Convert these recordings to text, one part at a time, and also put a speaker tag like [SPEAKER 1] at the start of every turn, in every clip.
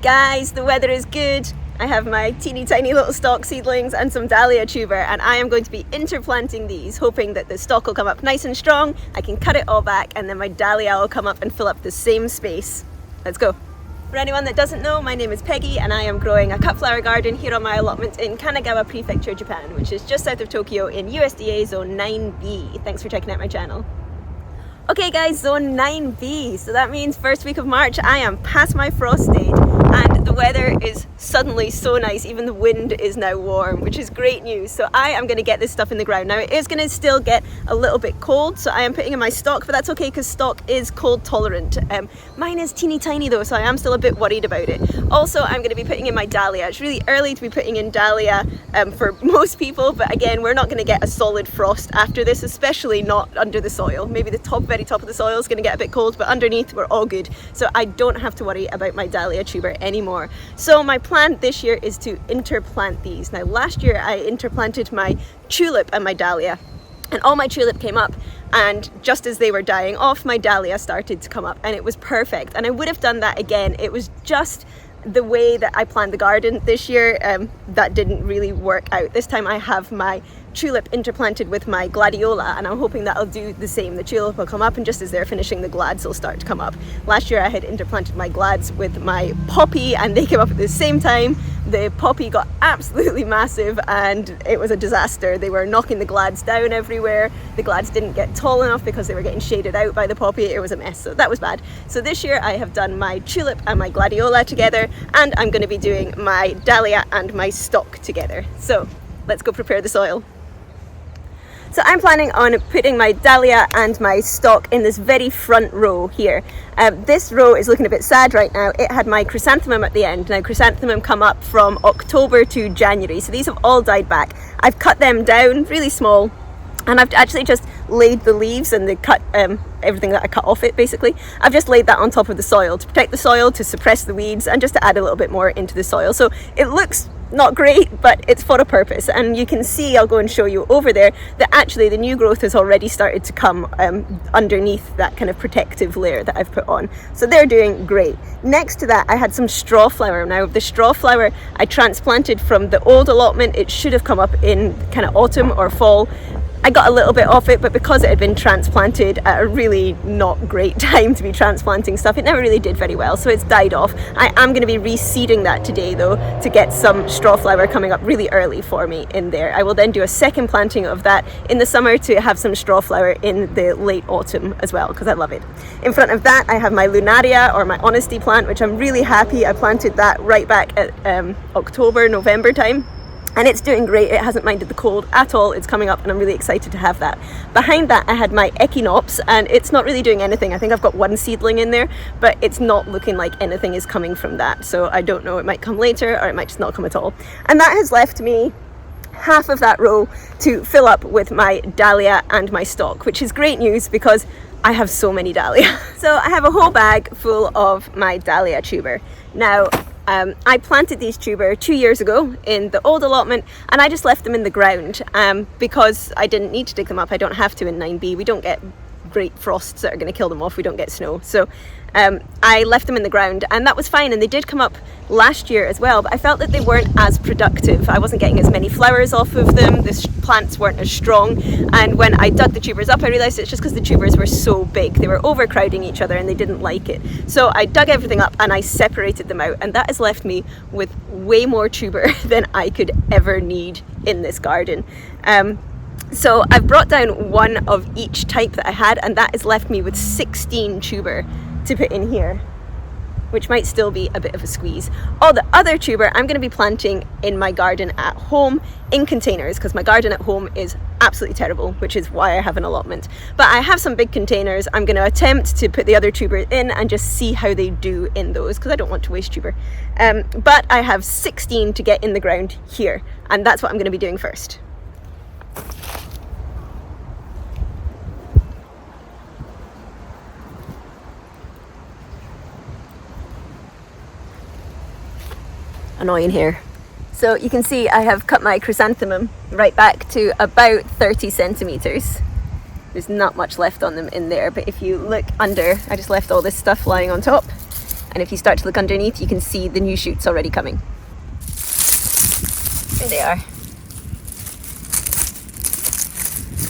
[SPEAKER 1] Guys, the weather is good. I have my teeny tiny little stalk seedlings and some Dahlia tuber, and I am going to be interplanting these, hoping that the stalk will come up nice and strong. I can cut it all back and then my Dahlia will come up and fill up the same space. Let's go. For anyone that doesn't know, my name is Peggy and I am growing a cut flower garden here on my allotment in Kanagawa Prefecture, Japan, which is just south of Tokyo in USDA Zone 9B. Thanks for checking out my channel. Okay guys, Zone 9B, so that means first week of March. I am past my frost stage and the weather is suddenly so nice. Even the wind is now warm, which is great news. So I am going to get this stuff in the ground. Now it is going to still get a little bit cold, so I am putting in my stalk, but that's okay because stalk is cold tolerant. Mine is teeny tiny though, so I am still a bit worried about it. Also, I'm going to be putting in my Dahlia. It's really early to be putting in Dahlia for most people, but again, we're not going to get a solid frost after this, especially not under the soil. Maybe the very top of the soil is going to get a bit cold, but underneath we're all good. So I don't have to worry about my Dahlia tuber anymore. So my plan this year is to interplant these. Now last year I interplanted my tulip and my Dahlia, and all my tulip came up, and just as they were dying off, my Dahlia started to come up, and it was perfect. And I would have done that again. It was just the way that I planned the garden this year that didn't really work out. This time I have my tulip interplanted with my gladiola, and I'm hoping that'll do the same. The tulip will come up, and just as they're finishing, the glads will start to come up. Last year I had interplanted my glads with my poppy and they came up at the same time. The poppy got absolutely massive and it was a disaster. They were knocking the glads down everywhere. The glads didn't get tall enough because they were getting shaded out by the poppy. It was a mess, so that was bad. So this year I have done my tulip and my gladiola together, and I'm going to be doing my Dahlia and my stalk together. So let's go prepare the soil. So I'm planning on putting my Dahlia and my stalk in this very front row here. This row is looking a bit sad right now. It had my chrysanthemum at the end. Now chrysanthemum come up from October to January, so these have all died back. I've cut them down really small, and I've actually just laid the leaves and the cut everything that I cut off it, basically. I've just laid that on top of the soil to protect the soil, to suppress the weeds, and just to add a little bit more into the soil. So it looks not great, but it's for a purpose. And you can see, I'll go and show you over there, that actually the new growth has already started to come underneath that kind of protective layer that I've put on. So they're doing great. Next to that, I had some straw flower. Now the straw flower I transplanted from the old allotment. It should have come up in kind of autumn or fall. I got a little bit off it, but because it had been transplanted at a really not great time to be transplanting stuff, it never really did very well, so it's died off. I am going to be reseeding that today though, to get some straw flower coming up really early for me in there. I will then do a second planting of that in the summer to have some straw flower in the late autumn as well, because I love it. In front of that I have my lunaria, or my honesty plant, which I'm really happy. I planted that right back at October, November time. And it's doing great. It hasn't minded the cold at all. It's coming up and I'm really excited to have that. Behind that I had my echinops, and it's not really doing anything. I think I've got one seedling in there, but it's not looking like anything is coming from that. So I don't know, it might come later or it might just not come at all. And that has left me half of that row to fill up with my Dahlia and my stalk, which is great news because I have so many Dahlia. So I have a whole bag full of my Dahlia tuber. Now, I planted these tuber 2 years ago in the old allotment, and I just left them in the ground because I didn't need to dig them up. I don't have to in 9B. We don't get great frosts that are going to kill them off. We don't get snow. So I left them in the ground, and that was fine. And they did come up last year as well, but I felt that they weren't as productive. I wasn't getting as many flowers off of them. The plants weren't as strong. And when I dug the tubers up, I realized it's just because the tubers were so big. They were overcrowding each other and they didn't like it. So I dug everything up and I separated them out, and that has left me with way more tuber than I could ever need in this garden. So I've brought down one of each type that I had, and that has left me with 16 tuber to put in here, which might still be a bit of a squeeze. All the other tuber I'm going to be planting in my garden at home in containers, because my garden at home is absolutely terrible, which is why I have an allotment. But I have some big containers. I'm going to attempt to put the other tubers in and just see how they do in those, because I don't want to waste tuber. But I have 16 to get in the ground here, and that's what I'm going to be doing first. Annoying here. So you can see I have cut my chrysanthemum right back to about 30 centimeters. There's not much left on them in there, but if you look under, I just left all this stuff lying on top. And if you start to look underneath, you can see the new shoots already coming. There they are.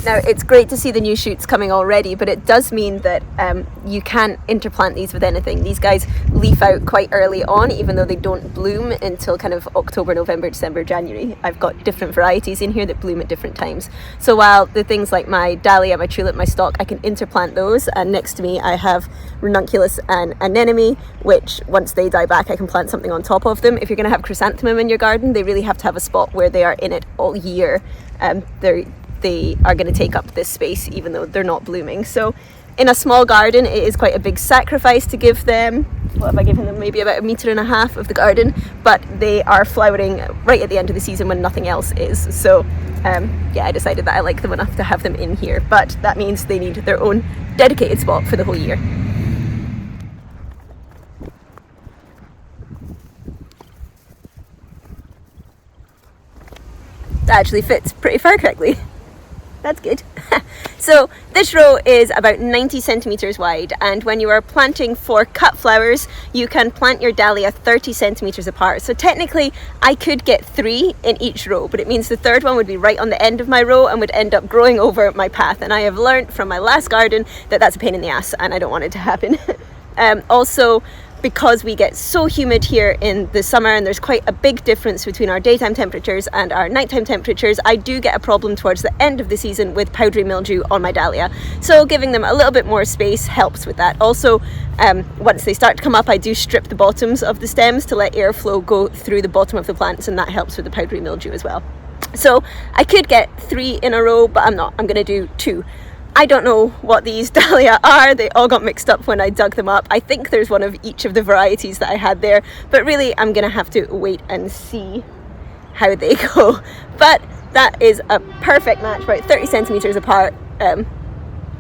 [SPEAKER 1] Now, it's great to see the new shoots coming already, but it does mean that you can't interplant these with anything. These guys leaf out quite early on, even though they don't bloom until kind of October, November, December, January. I've got different varieties in here that bloom at different times. So while the things like my dahlia, my tulip, my stock, I can interplant those, and next to me I have ranunculus and anemone, which once they die back I can plant something on top of them. If you're going to have chrysanthemum in your garden, they really have to have a spot where they are in it all year. They are going to take up this space even though they're not blooming. So in a small garden it is quite a big sacrifice to give them, what have I given them, maybe about 1.5 meters of the garden, but they are flowering right at the end of the season when nothing else is. So yeah, I decided that I like them enough to have them in here, but that means they need their own dedicated spot for the whole year. That actually fits pretty far correctly. That's good. So this row is about 90 centimeters wide, and when you are planting for cut flowers, you can plant your dahlia 30 centimeters apart. So technically I could get 3 in each row, but it means the third one would be right on the end of my row and would end up growing over my path. And I have learned from my last garden that that's a pain in the ass and I don't want it to happen. Also, because we get so humid here in the summer and there's quite a big difference between our daytime temperatures and our nighttime temperatures, I do get a problem towards the end of the season with powdery mildew on my dahlia. So giving them a little bit more space helps with that. Also, once they start to come up, I do strip the bottoms of the stems to let airflow go through the bottom of the plants, and that helps with the powdery mildew as well. So I could get 3 in a row, but I'm not. I'm going to do 2. I don't know what these dahlia are. They all got mixed up when I dug them up. I think there's one of each of the varieties that I had there, but really I'm gonna have to wait and see how they go. But that is a perfect match, about 30 centimeters apart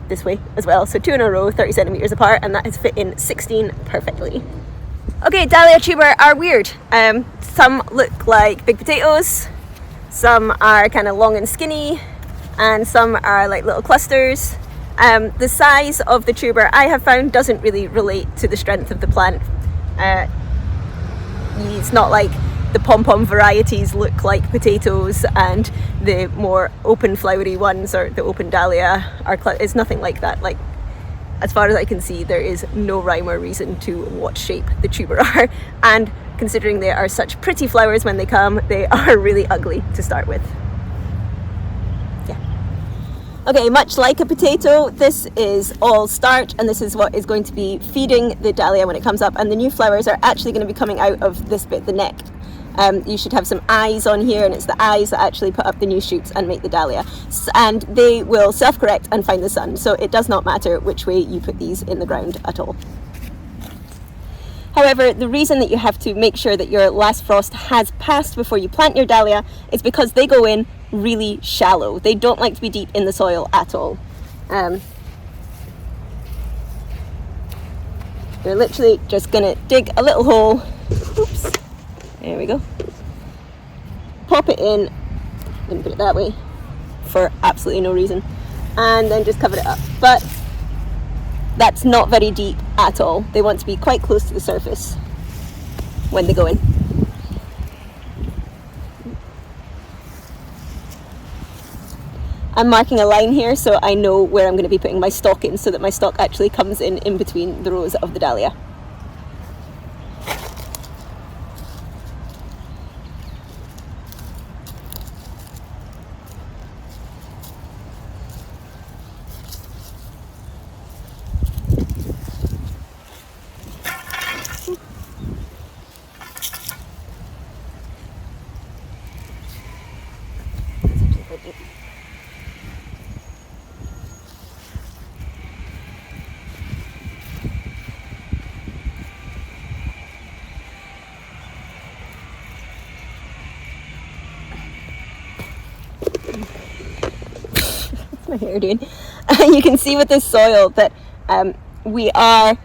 [SPEAKER 1] this way as well. So 2 in a row, 30 centimeters apart, and that has fit in 16 perfectly. Okay, dahlia tuber are weird. Some look like big potatoes, some are kind of long and skinny, and some are like little clusters. The size of the tuber I have found doesn't really relate to the strength of the plant. It's not like the pom-pom varieties look like potatoes and the more open flowery ones, or the open dahlia are it's nothing like that. Like, as far as I can see, there is no rhyme or reason to what shape the tuber are, and considering they are such pretty flowers when they come, they are really ugly to start with. Okay, much like a potato, this is all starch, and this is what is going to be feeding the dahlia when it comes up, and the new flowers are actually going to be coming out of this bit, the neck. You should have some eyes on here, and it's the eyes that actually put up the new shoots and make the dahlia. And they will self-correct and find the sun, so it does not matter which way you put these in the ground at all. However, the reason that you have to make sure that your last frost has passed before you plant your dahlia is because they go in really shallow. They don't like to be deep in the soil at all. You're literally just gonna dig a little hole. Oops. There we go. Pop it in. Didn't put it that way for absolutely no reason. And then just cover it up. But that's not very deep at all. They want to be quite close to the surface when they go in. I'm marking a line here so I know where I'm going to be putting my stock in, so that my stock actually comes in between the rows of the dahlia. My hair doing. You can see with this soil that we are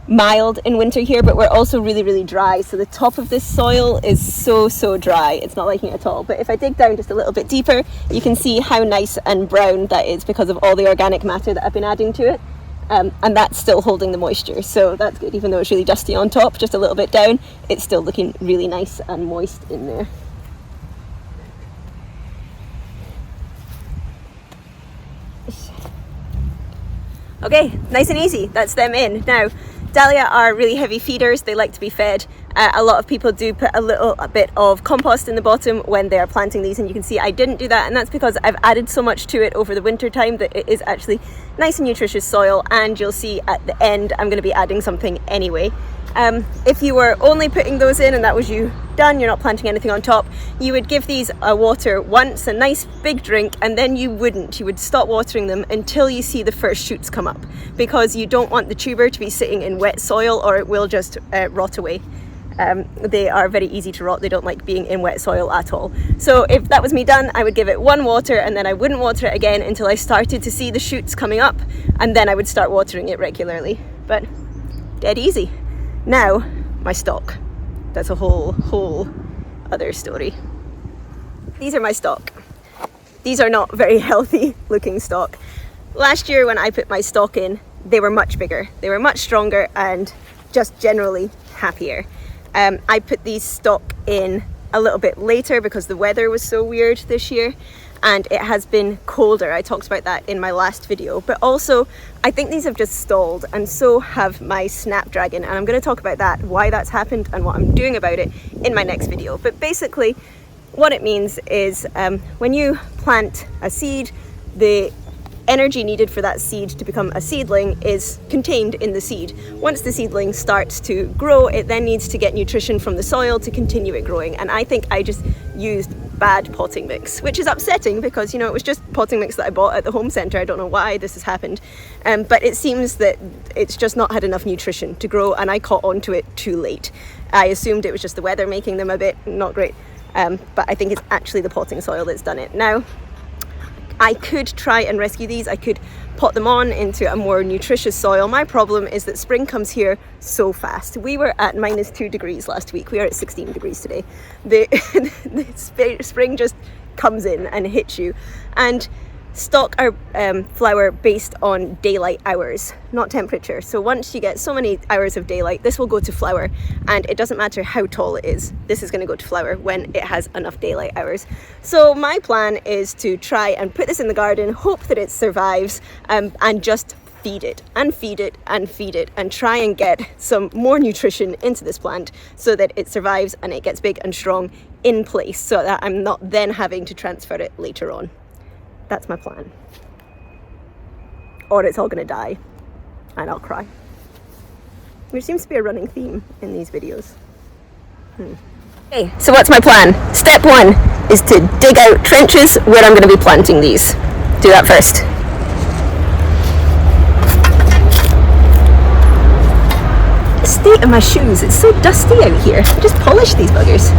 [SPEAKER 1] mild in winter here, but we're also really dry. So the top of this soil is so dry. It's not liking it at all. But if I dig down just a little bit deeper, you can see how nice and brown that is because of all the organic matter that I've been adding to it. and that's still holding the moisture, so that's good. Even though it's really dusty on top, just a little bit down, it's still looking really nice and moist in there. Okay, nice and easy, that's them in. Now, Dahlia are really heavy feeders, they like to be fed. A lot of people do put a bit of compost in the bottom when they are planting these, and you can see I didn't do that, and that's because I've added so much to it over the winter time that it is actually nice and nutritious soil, and you'll see at the end I'm going to be adding something anyway. If you were only putting those in and that was you done, you're not planting anything on top, you would give these a water once, a nice big drink, and then you would stop watering them until you see the first shoots come up, because you don't want the tuber to be sitting in wet soil or it will just rot away. They are very easy to rot, they don't like being in wet soil at all. So if that was me done, I would give it one water and then I wouldn't water it again until I started to see the shoots coming up, and then I would start watering it regularly. But dead easy. Now, my stock. That's a whole other story. These are my stock. These are not very healthy looking stock. Last year when I put my stock in, they were much bigger. They were much stronger and just generally happier. I put these stock in a little bit later because the weather was so weird this year, and it has been colder. I talked about that in my last video, but also I think these have just stalled, and so have my snapdragon, and I'm going to talk about that, why that's happened and what I'm doing about it in my next video. But basically what it means is when you plant a seed, the energy needed for that seed to become a seedling is contained in the seed. Once the seedling starts to grow, it then needs to get nutrition from the soil to continue it growing. And I think I just used bad potting mix, which is upsetting because, you know, it was just potting mix that I bought at the home centre. I don't know why this has happened, but it seems that it's just not had enough nutrition to grow, and I caught on to it too late. I assumed it was just the weather making them a bit not great, but I think it's actually the potting soil that's done it. Now, I could try and rescue these. I could pot them on into a more nutritious soil. My problem is that spring comes here so fast. We were at -2 degrees last week. We are at 16 degrees today. The spring just comes in and hits you. And stock are flower based on daylight hours, not temperature. So once you get so many hours of daylight, this will go to flower, and it doesn't matter how tall it is, this is going to go to flower when it has enough daylight hours. So my plan is to try and put this in the garden, hope that it survives, and just feed it and feed it and feed it, and try and get some more nutrition into this plant so that it survives and it gets big and strong in place, so that I'm not then having to transfer it later on. That's my plan. Or it's all going to die and I'll cry. Which seems to be a running theme in these videos. Okay, so what's my plan? Step 1 is to dig out trenches where I'm going to be planting these. Do that first. The state of my shoes, it's so dusty out here. I just polished these buggers.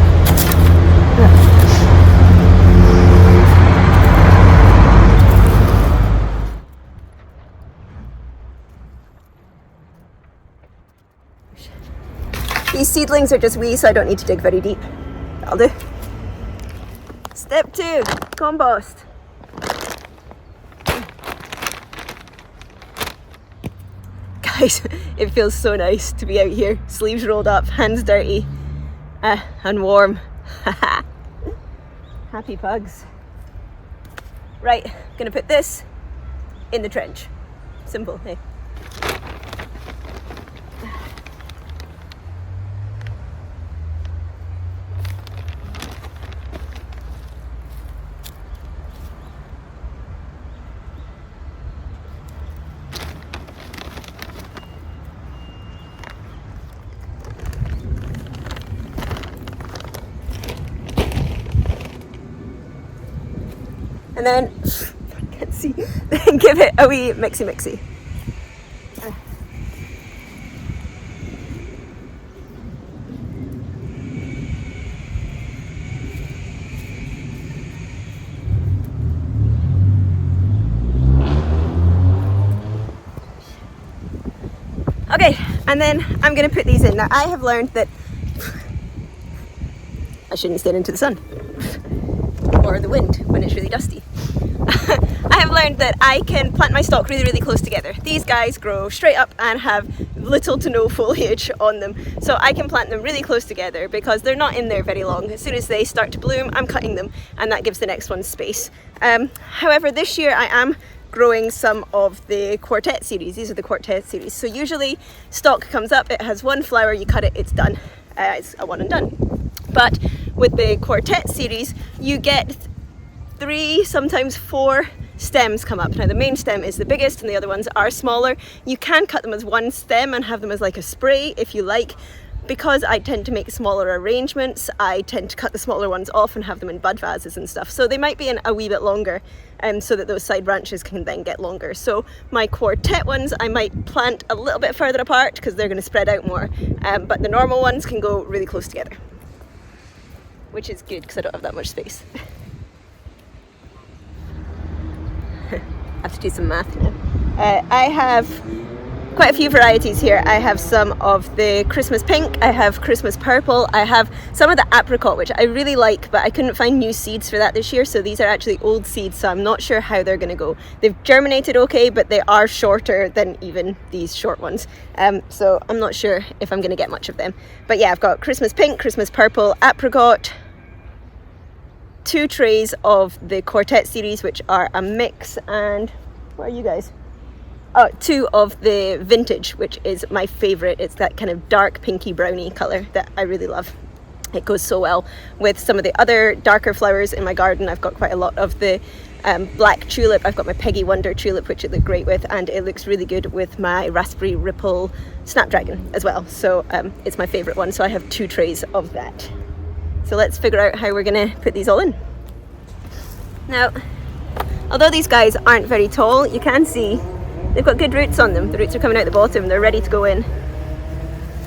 [SPEAKER 1] These seedlings are just wee, so I don't need to dig very deep. That'll do. Step 2, compost. Guys, it feels so nice to be out here, sleeves rolled up, hands dirty, and warm. Happy pugs. Right, gonna put this in the trench. Simple, hey? And then, I can't see, then give it a wee mixy. Okay, and then I'm going to put these in. Now, I have learned that I shouldn't stand into the sun or the wind when it's really dusty. I have learned that I can plant my stock really, really close together. These guys grow straight up and have little to no foliage on them. So I can plant them really close together because they're not in there very long. As soon as they start to bloom, I'm cutting them and that gives the next one space. However, this year I am growing some of the quartet series. These are the quartet series. So usually stock comes up, it has one flower, you cut it, it's done. It's a one and done. But with the quartet series, you get 3, sometimes 4 stems come up. Now the main stem is the biggest and the other ones are smaller. You can cut them as one stem and have them as like a spray if you like. Because I tend to make smaller arrangements, I tend to cut the smaller ones off and have them in bud vases and stuff. So they might be in a wee bit longer so that those side branches can then get longer. So my quartet ones I might plant a little bit further apart because they're going to spread out more. But the normal ones can go really close together, which is good because I don't have that much space. I have to do some math now. I have quite a few varieties here. I have some of the Christmas pink, I have Christmas purple, I have some of the apricot, which I really like, but I couldn't find new seeds for that this year, so these are actually old seeds, so I'm not sure how they're going to go. They've germinated okay, but they are shorter than even these short ones, so I'm not sure if I'm going to get much of them. But yeah, I've got Christmas pink, Christmas purple, apricot, 2 trays of the quartet series, which are a mix, and where are you guys? 2 of the vintage, which is my favourite. It's that kind of dark pinky browny colour that I really love. It goes so well with some of the other darker flowers in my garden. I've got quite a lot of the black tulip. I've got my Peggy Wonder tulip, which it looked great with, and it looks really good with my raspberry ripple snapdragon as well. So it's my favourite one, so I have 2 trays of that. So let's figure out how we're going to put these all in. Now, although these guys aren't very tall, you can see they've got good roots on them. The roots are coming out the bottom, they're ready to go in.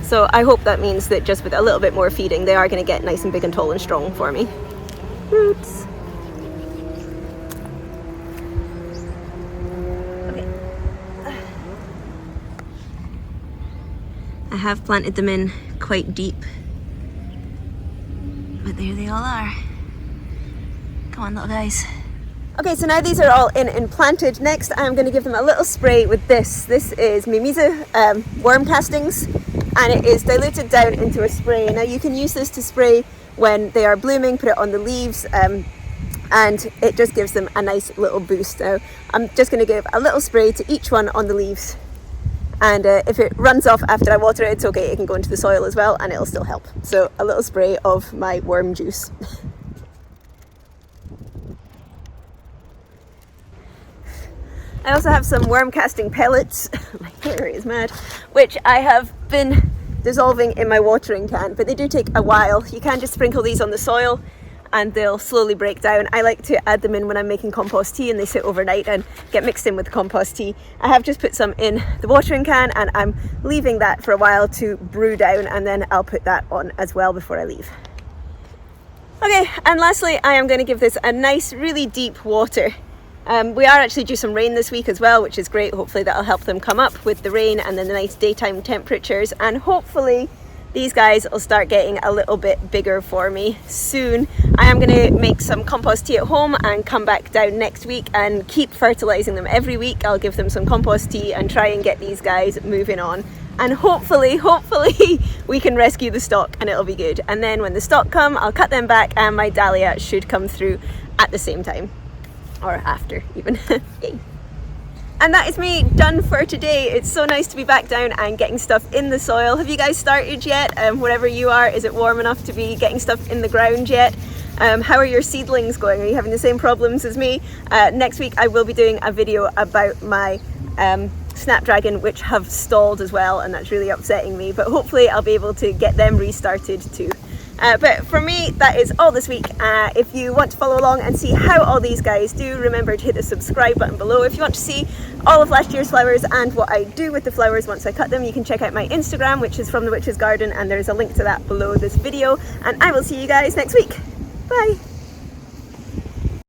[SPEAKER 1] So I hope that means that just with a little bit more feeding, they are going to get nice and big and tall and strong for me. Roots. Okay. I have planted them in quite deep, but there they all are. Come on, little guys. Okay, so now these are all in and planted. Next, I'm going to give them a little spray with this. This is Mimosa worm castings, and it is diluted down into a spray. Now you can use this to spray when they are blooming, put it on the leaves, and it just gives them a nice little boost. Now I'm just going to give a little spray to each one on the leaves, and if it runs off after I water it, it's okay, it can go into the soil as well and it'll still help. So a little spray of my worm juice. I also have some worm casting pellets, my hair is mad, which I have been dissolving in my watering can, but they do take a while. You can just sprinkle these on the soil and they'll slowly break down. I like to add them in when I'm making compost tea and they sit overnight and get mixed in with the compost tea. I have just put some in the watering can and I'm leaving that for a while to brew down, and then I'll put that on as well before I leave. Okay, and lastly, I am going to give this a nice, really deep water. We are actually due some rain this week as well, which is great. Hopefully that'll help them come up with the rain and then the nice daytime temperatures, and hopefully these guys will start getting a little bit bigger for me soon. I am going to make some compost tea at home and come back down next week and keep fertilizing them every week. I'll give them some compost tea and try and get these guys moving on, and hopefully we can rescue the stock and it'll be good. And then when the stock come, I'll cut them back and my dahlia should come through at the same time. Or after even. Yay. And that is me done for today. It's so nice to be back down and getting stuff in the soil. Have you guys started yet? Wherever you are, is it warm enough to be getting stuff in the ground yet? How are your seedlings going? Are you having the same problems as me? Next week I will be doing a video about my snapdragon, which have stalled as well, and that's really upsetting me, but hopefully I'll be able to get them restarted too. But for me, that is all this week. If you want to follow along and see how all these guys do, remember to hit the subscribe button below. If you want to see all of last year's flowers and what I do with the flowers once I cut them, you can check out my Instagram, which is From the Witch's Garden, and there's a link to that below this video. And I will see you guys next week. Bye!